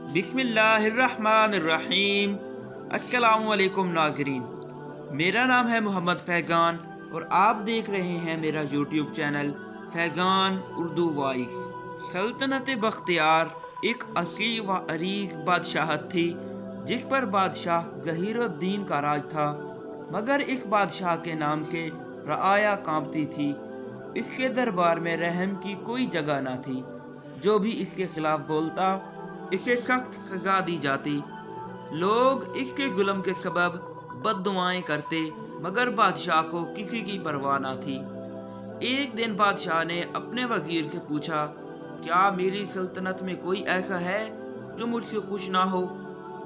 बिस्मिल्लाहिर्रहमानिर्रहीम। अस्सलामु अलैकुम नाज़रीन, मेरा नाम है मोहम्मद फैज़ान और आप देख रहे हैं मेरा YouTube channel Faizan Urdu voice. सल्तनत बख्तियार एक असीम व अरीज बादशाहत थी जिस पर बादशाह ज़हीरुद्दीन का राज था, मगर इस बादशाह के नाम से रआया कांपती थी। इसके दरबार में रहम की कोई जगह न थी। जो भी इसके खिलाफ बोलता इसे सख्त सजा दी जाती। लोग इसके जुल्म के सबब बद्दुआएं करते, मगर बादशाह को किसी की परवाह न थी। एक दिन बादशाह ने अपने वजीर से पूछा, क्या मेरी सल्तनत में कोई ऐसा है जो मुझसे खुश ना हो?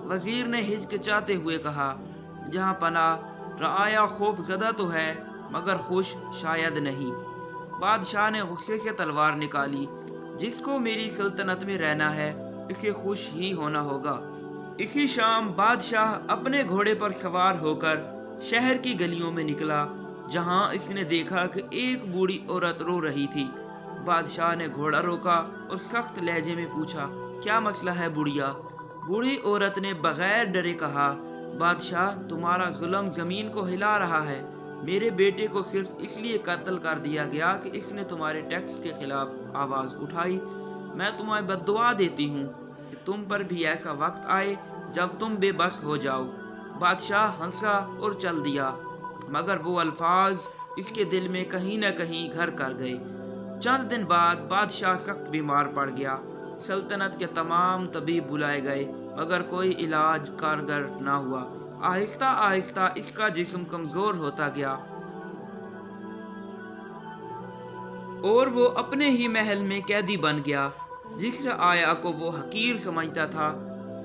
वजीर ने हिचकिचाते हुए कहा, जहाँ पना रआया खौफ ज़दा तो है मगर खुश शायद नहीं। बादशाह ने गुस्से से तलवार निकाली, जिसको मेरी सल्तनत में रहना है इसे खुश ही होना होगा। इसी शाम बादशाह अपने घोड़े पर सवार होकर शहर की गलियों में निकला, जहां इसने देखा कि एक बूढ़ी औरत रो रही थी। बादशाह ने घोड़ा रोका और सख्त लहजे में पूछा, क्या मसला है बुढ़िया? बूढ़ी औरत ने बगैर डरे कहा, बादशाह तुम्हारा जुल्म जमीन को हिला रहा है। मेरे बेटे को सिर्फ इसलिए कत्ल कर दिया गया कि इसने तुम्हारे टैक्स के खिलाफ आवाज उठाई। मैं तुम्हें बद्दुआ देती हूँ कि तुम पर भी ऐसा वक्त आए जब तुम बेबस हो जाओ। बादशाह हंसा और चल दिया, मगर वो अल्फाज इसके दिल में कहीं न कहीं घर कर गए। चंद दिन बाद बादशाह सख्त बीमार पड़ गया। सल्तनत के तमाम तबीब बुलाए गए, मगर कोई इलाज कारगर ना हुआ। आहिस्ता आहिस्ता इसका जिस्म कमजोर होता गया और वो अपने ही महल में कैदी बन गया। जिस रआया को वो हकीर समझता था,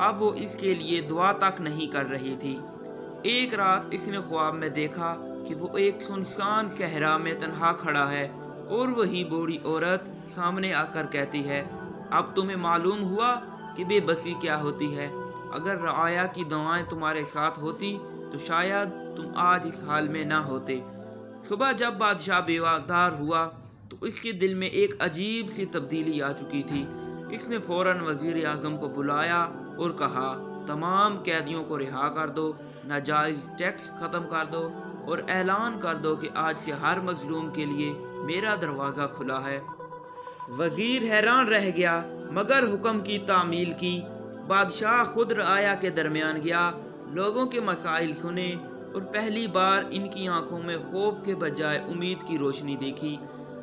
अब वो इसके लिए दुआ तक नहीं कर रही थी। एक रात इसने ख्वाब में देखा कि वो एक सुनसान सहरा में तन्हा खड़ा है और वही बूढ़ी औरत सामने आकर कहती है, अब तुम्हें मालूम हुआ कि बेबसी क्या होती है। अगर रआया की दुआएं तुम्हारे साथ होती तो शायद तुम आज इस हाल में ना होते। सुबह जब बादशाह बेवादार हुआ तो इसके दिल में एक अजीब सी तब्दीली आ चुकी थी। इसने फौरन वजीर आजम को बुलाया और कहा, तमाम कैदियों को रिहा कर दो, नाजायज टैक्स खत्म कर दो और ऐलान कर दो कि आज से हर मजलूम के लिए मेरा दरवाज़ा खुला है। वजीर हैरान रह गया, मगर हुक्म की तामील की। बादशाह खुद रआया के दरमियान गया, लोगों के मसाइल सुने और पहली बार इनकी आंखों में खौफ के बजाय उम्मीद की रोशनी देखी।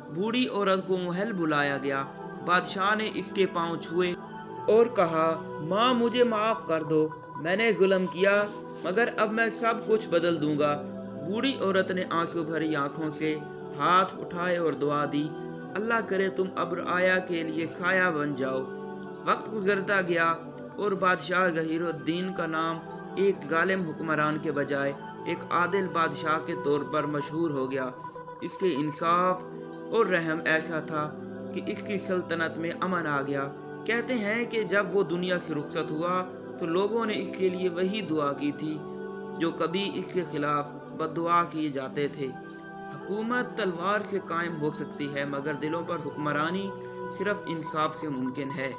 बूढ़ी औरत को महल बुलाया गया। बादशाह ने इसके पांव छुए और कहा, माँ मुझे माफ कर दो, मैंने जुल्म किया मगर अब मैं सब कुछ बदल दूंगा। बूढ़ी औरत ने आंसू भरी आंखों से हाथ उठाए और दुआ दी, अल्लाह करे तुम अब रआया के लिए साया बन जाओ। वक्त गुजरता गया और बादशाह ज़हीरुद्दीन का नाम एक जालिम हुक्मरान के बजाय एक आदिल बादशाह के तौर पर मशहूर हो गया। इसके इंसाफ और रहम ऐसा था कि इसकी सल्तनत में अमन आ गया। कहते हैं कि जब वो दुनिया से रुखसत हुआ तो लोगों ने इसके लिए वही दुआ की थी जो कभी इसके खिलाफ बद्दुआ किए जाते थे। हुकूमत तलवार से कायम हो सकती है, मगर दिलों पर हुक्मरानी सिर्फ इंसाफ से मुमकिन है।